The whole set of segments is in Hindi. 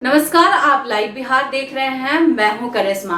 नमस्कार, आप लाइव बिहार देख रहे हैं। मैं हूं करिश्मा।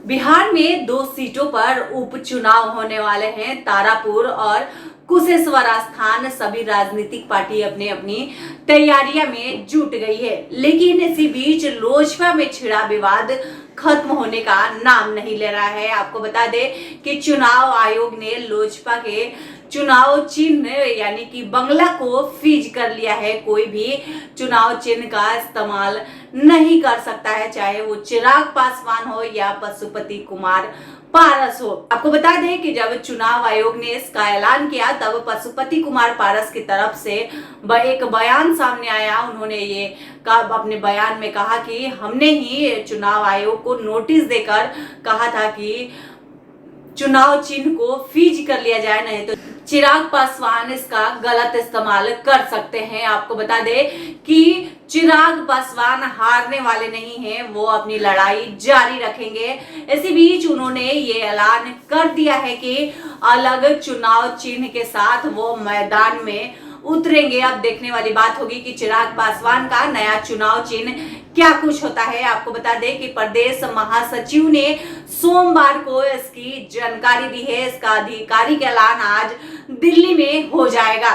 बिहार में 2 सीटों पर उपचुनाव होने वाले हैं। तारापुर और कुशेश्वरा स्थान सभी राजनीतिक पार्टी अपनी अपनी तैयारियां में जुट गई है, लेकिन इसी बीच लोजपा में छिड़ा विवाद खत्म होने का नाम नहीं ले रहा है। आपको बता दें कि चुनाव आयोग ने लोजपा के चुनाव चिन्ह यानी कि बंगला को फ्रीज कर लिया है। कोई भी चुनाव चिन्ह का इस्तेमाल नहीं कर सकता है, चाहे वो चिराग पासवान हो या पशुपति कुमार पारस हो। आपको बता दें कि जब चुनाव आयोग ने इसका ऐलान किया तब पशुपति कुमार पारस की तरफ से एक बयान सामने आया। उन्होंने ये अपने बयान में कहा कि हमने ही चुनाव आयोग को नोटिस देकर कहा था कि चुनाव चिन्ह को फ्रीज कर लिया जाए, नहीं तो चिराग पासवान इसका गलत इस्तेमाल कर सकते हैं। आपको बता दें कि चिराग पासवान हारने वाले नहीं हैं, वो अपनी लड़ाई जारी रखेंगे। इसी बीच उन्होंने ये ऐलान कर दिया है कि अलग चुनाव चिन्ह के साथ वो मैदान में उतरेंगे। अब देखने वाली बात होगी कि चिराग पासवान का नया चुनाव चिन्ह क्या कुछ होता है। आपको बता दें कि प्रदेश महासचिव ने सोमवार को इसकी जानकारी दी है। इसका आधिकारिक ऐलान आज दिल्ली में हो जाएगा।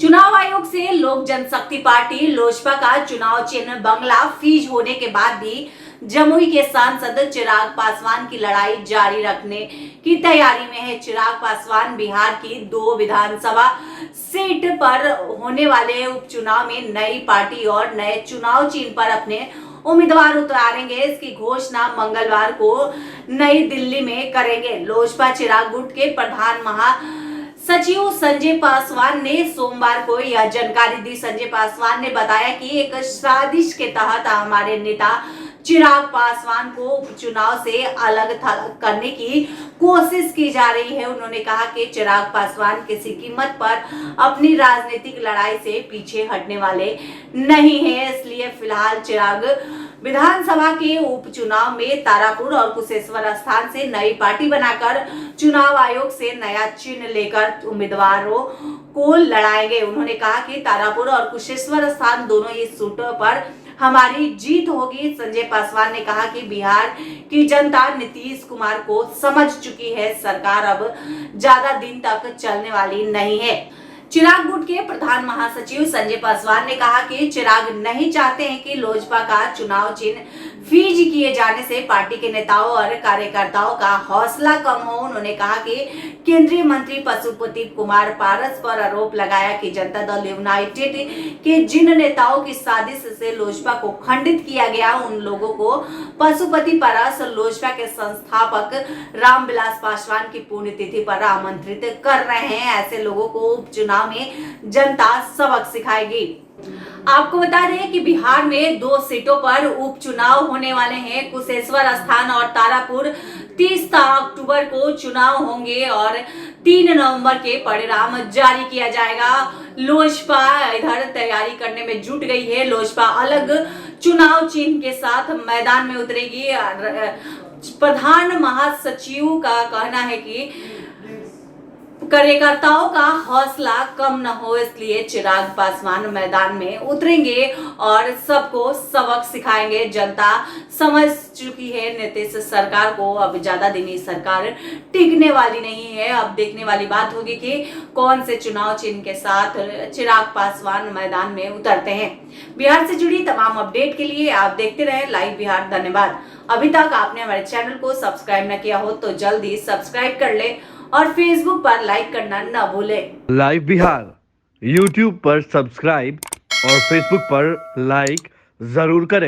चुनाव आयोग से लोक जनशक्ति पार्टी लोजपा का चुनाव चिन्ह बंगला फ्रीज होने के बाद भी जमुई के सांसद चिराग पासवान की लड़ाई जारी रखने की तैयारी में है। चिराग पासवान बिहार की 2 विधानसभा सीट पर होने वाले उपचुनाव में नई पार्टी और नए चुनाव चिन्ह पर अपने उम्मीदवार उतारेंगे। इसकी घोषणा मंगलवार को नई दिल्ली में करेंगे। लोजपा चिराग गुट के प्रधान महासचिव संजय पासवान ने सोमवार को यह जानकारी दी। संजय पासवान ने बताया कि एक साजिश के तहत हमारे नेता चिराग पासवान को उपचुनाव से अलग थलग करने की कोशिश की जा रही है। उन्होंने कहा कि चिराग पासवान किसी कीमत पर अपनी राजनीतिक लड़ाई से पीछे हटने वाले नहीं हैं, इसलिए फिलहाल चिराग विधानसभा के उपचुनाव में तारापुर और कुशेश्वर स्थान से नई पार्टी बनाकर चुनाव आयोग से नया चिन्ह लेकर उम्मीदवारों को लड़ाएंगे। उन्होंने कहा कि तारापुर और कुशेश्वर स्थान दोनों ही सीटों पर हमारी जीत होगी। संजय पासवान ने कहा कि बिहार की जनता नीतीश कुमार को समझ चुकी है, सरकार अब ज्यादा दिन तक चलने वाली नहीं है। चिराग गुट के प्रधान महासचिव संजय पासवान ने कहा कि चिराग नहीं चाहते हैं कि लोजपा का चुनाव चिन्ह फ्रीज किए जाने से पार्टी के नेताओं और कार्यकर्ताओं का हौसला कम हो। उन्होंने कहा कि केंद्रीय मंत्री पशुपति कुमार पारस पर आरोप लगाया कि जनता दल यूनाइटेड के जिन नेताओं की साजिश से लोजपा को खंडित किया गया, उन लोगों को पशुपति पारस लोजपा के संस्थापक रामविलास पासवान की पुण्यतिथि पर आमंत्रित कर रहे हैं। ऐसे लोगों को उपचुनाव में जनता सबक सिखाएगी। आपको बता दें कि बिहार में 2 सीटों पर उपचुनाव होने वाले हैं। कुशेश्वर स्थान और तारापुर 30 अक्टूबर को चुनाव होंगे और 3 नवंबर के परिणाम जारी किया जाएगा। लोजपा इधर तैयारी करने में जुट गई है। लोजपा अलग चुनाव चिन्ह के साथ मैदान में उतरेगी। प्रधान महासचिव का कहना है कि कार्यकर्ताओं का हौसला कम न हो, इसलिए चिराग पासवान मैदान में उतरेंगे और सबको सबक सिखाएंगे। जनता समझ चुकी है नीतीश सरकार को, अब ज्यादा दिन सरकार टिकने वाली नहीं है। अब देखने वाली बात होगी कि कौन से चुनाव चिन्ह के साथ चिराग पासवान मैदान में उतरते हैं। बिहार से जुड़ी तमाम अपडेट के लिए आप देखते रहे लाइव बिहार। धन्यवाद। अभी तक आपने हमारे चैनल को सब्सक्राइब न किया हो तो जल्दी सब्सक्राइब कर ले और फेसबुक पर लाइक करना न भूलें। लाइव बिहार यूट्यूब पर सब्सक्राइब और फेसबुक पर लाइक जरूर करें।